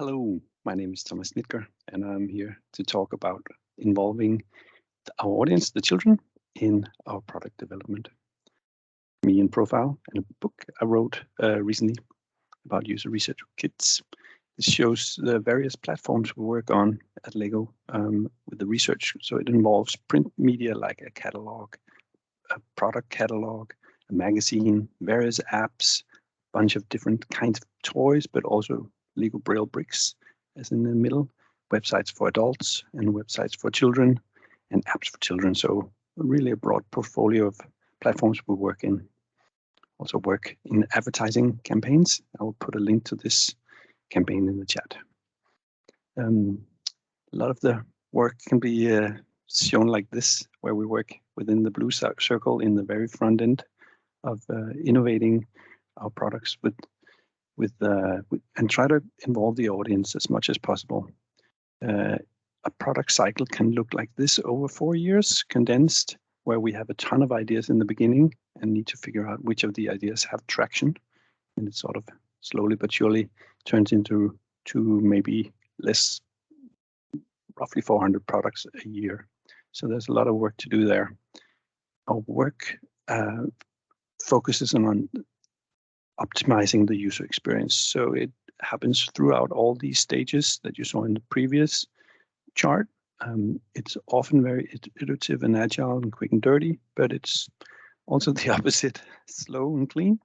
Hello, my name is Thomas Snitker, and I'm here to talk about involving our audience, the children, in our product development. Me and Profile, and a book I wrote recently about user research with kids. This shows the various platforms we work on at Lego with the research. So it involves print media like a catalog, a product catalog, a magazine, various apps, a bunch of different kinds of toys, but also Lego Braille bricks as in the middle, websites for adults and websites for children and apps for children. So really a broad portfolio of platforms we work in. Also work in advertising campaigns. I will put a link to this campaign in the chat. A lot of the work can be shown like this, where we work within the blue circle in the very front end of innovating our products with and try to involve the audience as much as possible. A product cycle can look like this over 4 years, condensed, where we have a ton of ideas in the beginning and need to figure out which of the ideas have traction. And it sort of slowly but surely turns into maybe less, roughly 400 products a year. So there's a lot of work to do there. Our work focuses on optimizing the user experience. So it happens throughout all these stages that you saw in the previous chart. It's often very iterative and agile and quick and dirty, but it's also the opposite, slow and clean.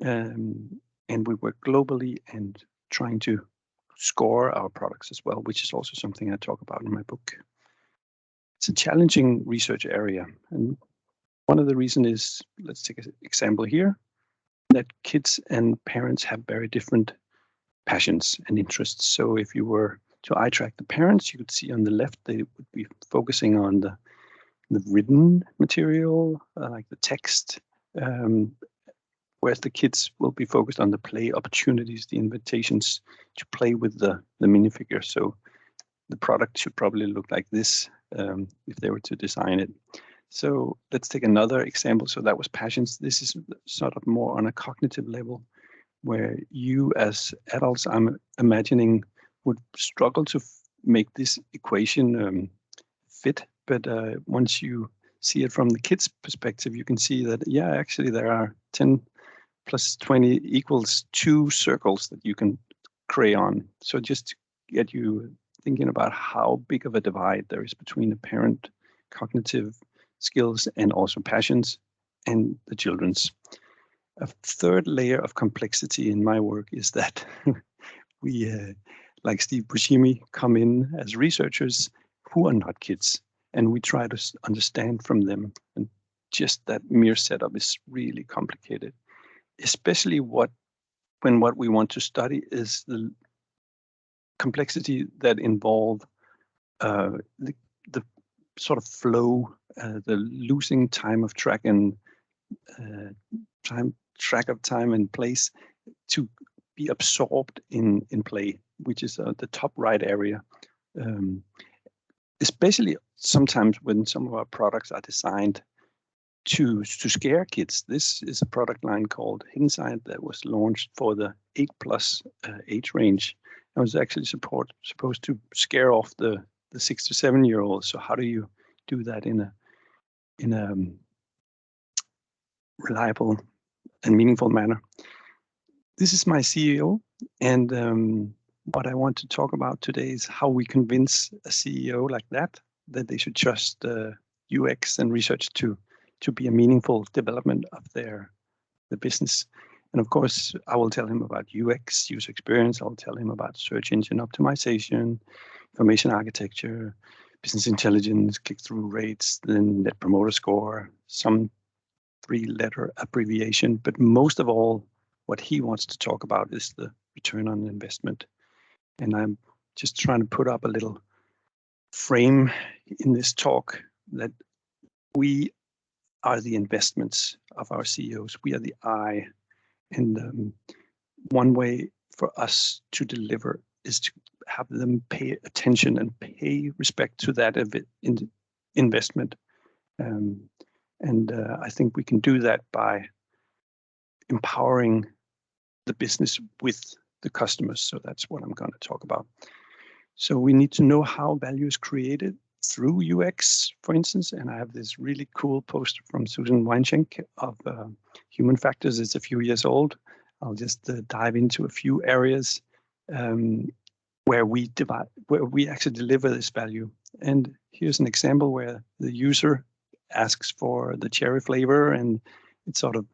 And we work globally and trying to score our products as well, which is also something I talk about in my book. It's a challenging research area. And one of the reasons is, let's take an example here, that kids and parents have very different passions and interests. So if you were to eye track the parents, you could see on the left, they would be focusing on the written material, like the text, whereas the kids will be focused on the play opportunities, the invitations to play with the minifigure. So the product should probably look like this if they were to design it. So let's take another example. So that was passions. This is sort of more on a cognitive level, where you as adults, I'm imagining, would struggle to make this equation fit. But once you see it from the kids' perspective, you can see that, yeah, actually there are 10 plus 20 equals 2 circles that you can crayon. So just to get you thinking about how big of a divide there is between the parent cognitive skills and also passions and the children's. A third layer of complexity in my work is that we, like Steve Buscemi, come in as researchers who are not kids, and we try to understand from them. And just that mere setup is really complicated, especially when what we want to study is the complexity that involve the sort of flow, the losing time of track and track of time and place to be absorbed in play, which is the top right area. Especially sometimes when some of our products are designed to scare kids. This is a product line called Hindsight that was launched for the 8+ age range. It was actually supposed to scare off the 6 to 7 year olds. So how do you do that in a reliable and meaningful manner? This is my CEO, and what I want to talk about today is how we convince a CEO like that they should trust UX and research to be a meaningful development of the business. And of course, I will tell him about UX, user experience. I'll tell him about search engine optimization, information architecture, business intelligence, click-through rates, then net promoter score, some 3-letter abbreviation. But most of all, what he wants to talk about is the return on investment. And I'm just trying to put up a little frame in this talk that we are the investments of our CEOs. We are the eye. And one way for us to deliver is to have them pay attention and pay respect to that investment. I think we can do that by empowering the business with the customers. So that's what I'm going to talk about. So we need to know how value is created through UX, for instance. And I have this really cool poster from Susan Weinschenk of human factors. It's a few years old. I'll just dive into a few areas where we actually deliver this value. And here's an example where the user asks for the cherry flavor, and it sort of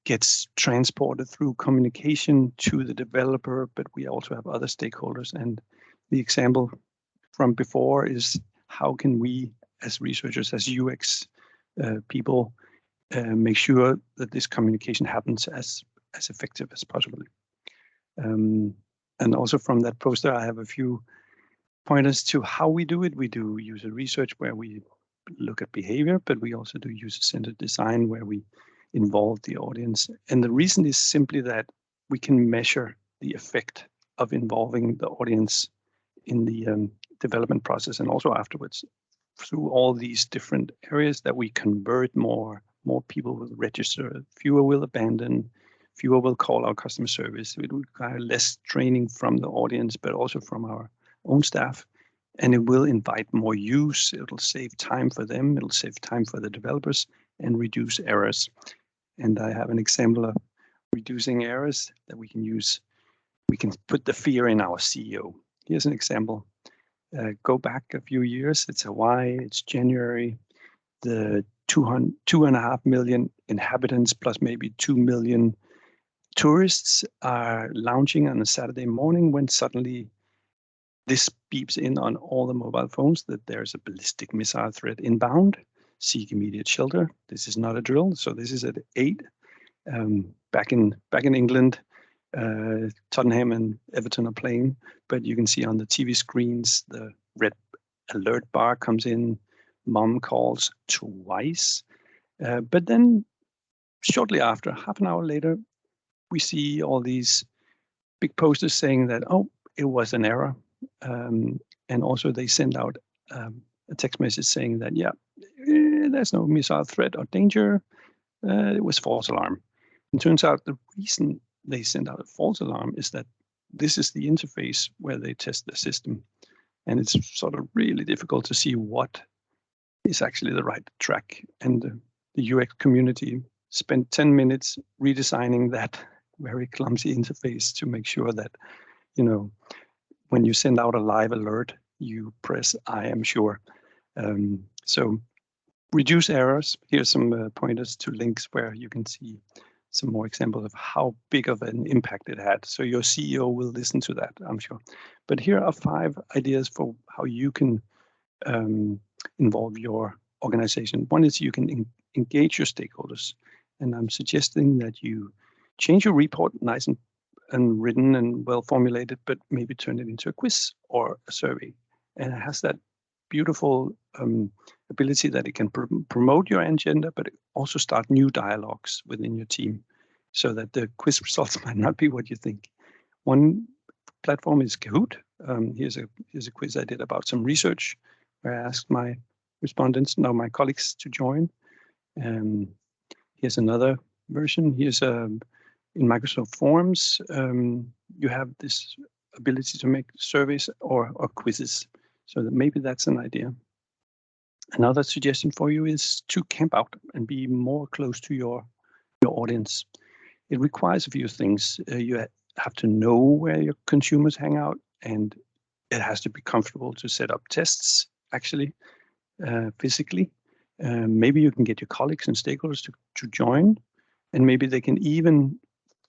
gets transported through communication to the developer, but we also have other stakeholders. And the example from before is how can we, as researchers, as UX people, make sure that this communication happens as effective as possible. And also from that poster, I have a few pointers to how we do it. We do user research where we look at behavior, but we also do user-centered design where we involve the audience. And the reason is simply that we can measure the effect of involving the audience in the development process and also afterwards through all these different areas that we convert more people will register, fewer will abandon, fewer will call our customer service. It will require less training from the audience, but also from our own staff. And it will invite more use. It'll save time for them. It'll save time for the developers and reduce errors. And I have an example of reducing errors that we can use. We can put the fear in our CEO. Here's an example. Go back a few years. It's Hawaii. It's January. The 2.5 million inhabitants plus maybe 2 million tourists are lounging on a Saturday morning when suddenly this beeps in on all the mobile phones that there's a ballistic missile threat inbound. Seek immediate shelter. This is not a drill. So this is at 8. Back in England, Tottenham and Everton are playing, but you can see on the TV screens the red alert bar comes in. Mom calls twice, but then shortly after, half an hour later, we see all these big posters saying that, oh, it was an error. And also they send out a text message saying that, yeah, there's no missile threat or danger. It was false alarm. It turns out the reason they send out a false alarm is that this is the interface where they test the system. And it's sort of really difficult to see what is actually the right track. And the UX community spent 10 minutes redesigning that very clumsy interface to make sure that, when you send out a live alert, you press I am sure. So reduce errors. Here's some pointers to links where you can see some more examples of how big of an impact it had. So your CEO will listen to that, I'm sure. But here are 5 ideas for how you can involve your organization. One is you can engage your stakeholders. And I'm suggesting that you change your report nice and written and well formulated, but maybe turn it into a quiz or a survey. And it has that beautiful ability that it can promote your agenda, but also start new dialogues within your team so that the quiz results might not be what you think. One platform is Kahoot. Here's a quiz I did about some research where I asked my my colleagues to join. Here's another version. Here's in Microsoft Forms, you have this ability to make surveys or quizzes. So that maybe that's an idea. Another suggestion for you is to camp out and be more close to your audience. It requires a few things. You have to know where your consumers hang out, and it has to be comfortable to set up tests, actually, physically. Maybe you can get your colleagues and stakeholders to join, and maybe they can even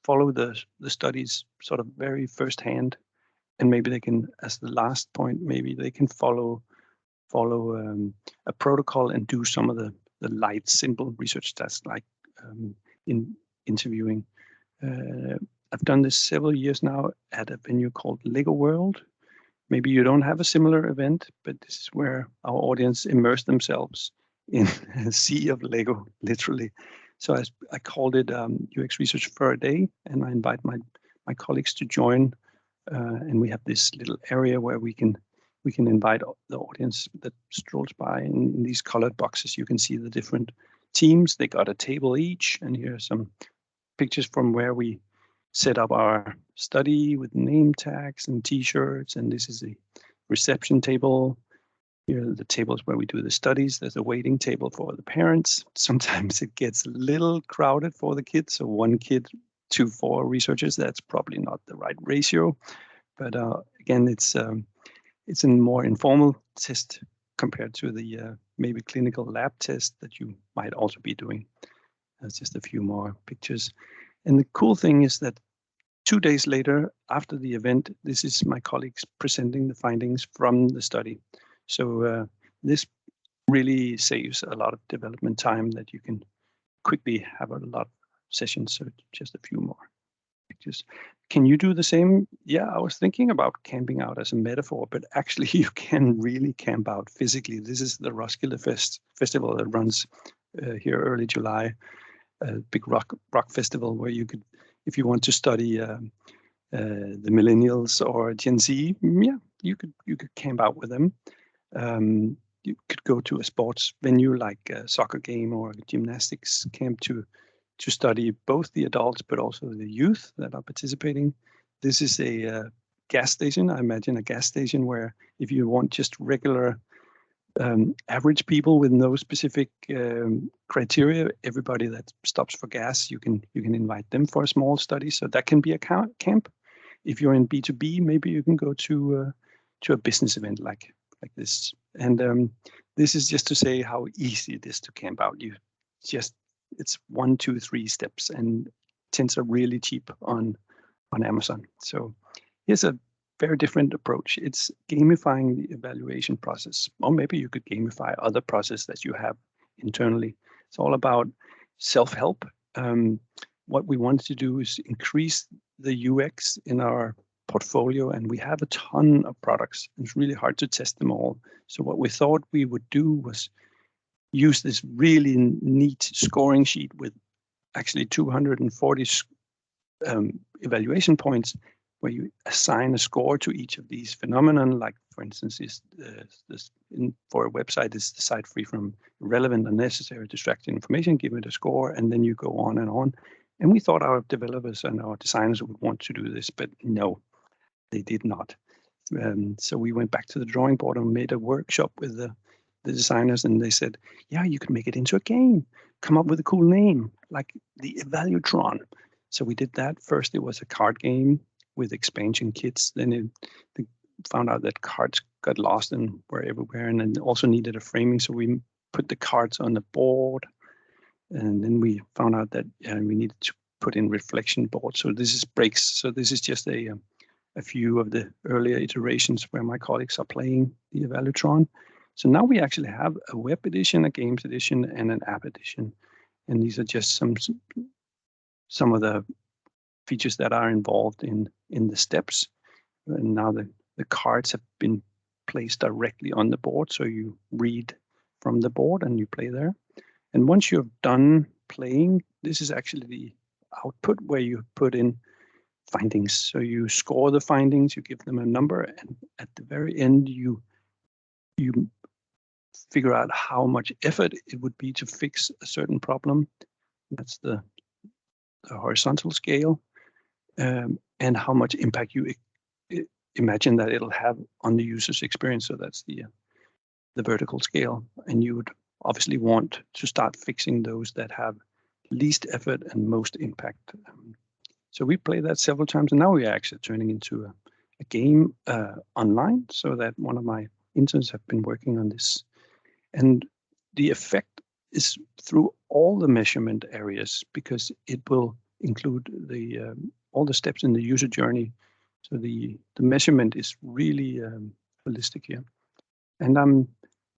follow the studies sort of very firsthand. And maybe they can, as the last point, maybe they can follow a protocol and do some of the light, simple research tasks like in interviewing. I've done this several years now at a venue called Lego World. Maybe you don't have a similar event, but this is where our audience immerse themselves in a sea of Lego, literally. So I called it UX Research for a Day, and I invite my colleagues to join. And we have this little area where we can invite the audience that strolls by. In these colored boxes, you can see the different teams. They got a table each, and here are some pictures from where we set up our study with name tags and T-shirts, and this is a reception table. Here are the tables where we do the studies. There's a waiting table for the parents. Sometimes it gets a little crowded for the kids, so 1 kid to 4 researchers. That's probably not the right ratio, but again, it's a more informal test compared to the maybe clinical lab test that you might also be doing. That's just a few more pictures. And the cool thing is that 2 days later, after the event, this is my colleagues presenting the findings from the study. So this really saves a lot of development time that you can quickly have a lot of sessions. So just a few more pictures. Can you do the same? Yeah, I was thinking about camping out as a metaphor, but actually you can really camp out physically. This is the Roskilde Festival that runs here early July, a big rock festival where you could, if you want to study the millennials or Gen Z, yeah, you could camp out with them. You could go to a sports venue like a soccer game or a gymnastics camp to study both the adults but also the youth that are participating. This is a gas station. I imagine a gas station where if you want just regular average people with no specific criteria, everybody that stops for gas, you can invite them for a small study. So that can be a camp. If you're in B2B, maybe you can go to a business event like this. And this is just to say how easy it is to camp out. It's 1, 2, 3 steps, and tents are really cheap on Amazon. So here's a very different approach. It's gamifying the evaluation process, or maybe you could gamify other processes that you have internally. It's all about self-help. What we wanted to do is increase the UX in our portfolio, and we have a ton of products. It's really hard to test them all. So what we thought we would do was use this really neat scoring sheet with actually 240 evaluation points, where you assign a score to each of these phenomenon. Like, for instance, for a website, is the site free from irrelevant, unnecessary, distracting information? Give it a score, and then you go on and on. And we thought our developers and our designers would want to do this, but no, they did not. So we went back to the drawing board and made a workshop with the designers, and they said, yeah, you can make it into a game. Come up with a cool name, like the Evalutron. So we did that. First, it was a card game with expansion kits. Then they found out that cards got lost and were everywhere, and then also needed a framing. So we put the cards on the board. And then we found out that we needed to put in reflection boards. So this is breaks. So this is just a few of the earlier iterations where my colleagues are playing the Evalutron. So now we actually have a web edition, a games edition, and an app edition. And these are just some of the features that are involved in the steps. And now the cards have been placed directly on the board. So you read from the board and you play there. And once you're done playing, this is actually the output where you put in findings. So you score the findings, you give them a number, and at the very end, you figure out how much effort it would be to fix a certain problem. That's the horizontal scale, and how much impact you imagine that it'll have on the user's experience. So that's the vertical scale, and you would obviously want to start fixing those that have least effort and most impact. So we played that several times, and now we are actually turning into a game online, so that one of my interns have been working on this. And the effect is through all the measurement areas, because it will include all the steps in the user journey. So the measurement is really holistic here. And I'm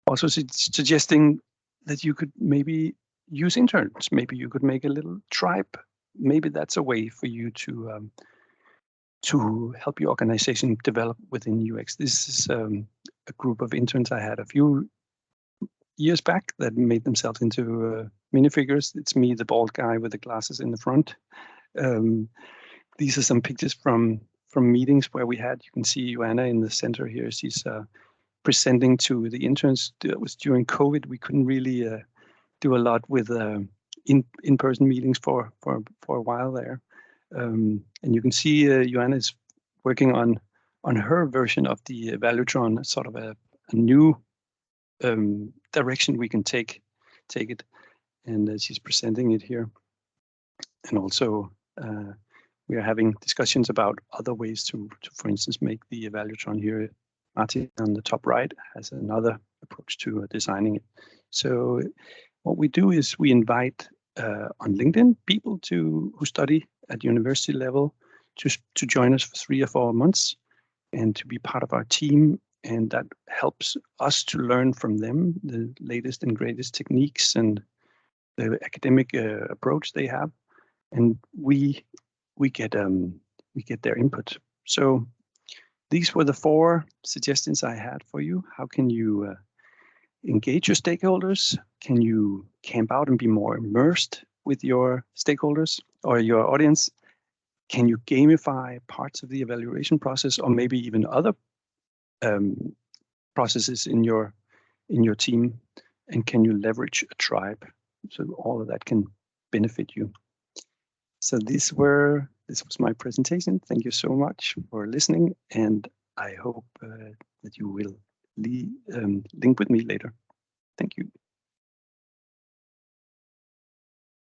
also suggesting that you could maybe use interns. Maybe you could make a little tribe. Maybe that's a way for you to help your organization develop within UX. This is a group of interns I had a few years back that made themselves into minifigures. It's me, the bald guy with the glasses in the front. These are some pictures from meetings where we had. You can see Joanna in the center here. She's presenting to the interns. It was during COVID. We couldn't really do a lot with in-person meetings for a while there. And you can see Joanna is working on her version of the Valutron, sort of a new direction we can take it, and she's presenting it here. And also we are having discussions about other ways to for instance, make the Valutron here. Martin on the top right has another approach to designing it. So what we do is we invite on LinkedIn people who study at university level to join us for 3 or 4 months and to be part of our team. And that helps us to learn from them the latest and greatest techniques and the academic approach they have. And we get their input. So these were the 4 suggestions I had for you. How can you engage your stakeholders? Can you camp out and be more immersed with your stakeholders or your audience? Can you gamify parts of the evaluation process, or maybe even other processes in your team? And can you leverage a tribe? So all of that can benefit you. So this was my presentation. Thank you so much for listening, and I hope that you will link with me later. Thank you.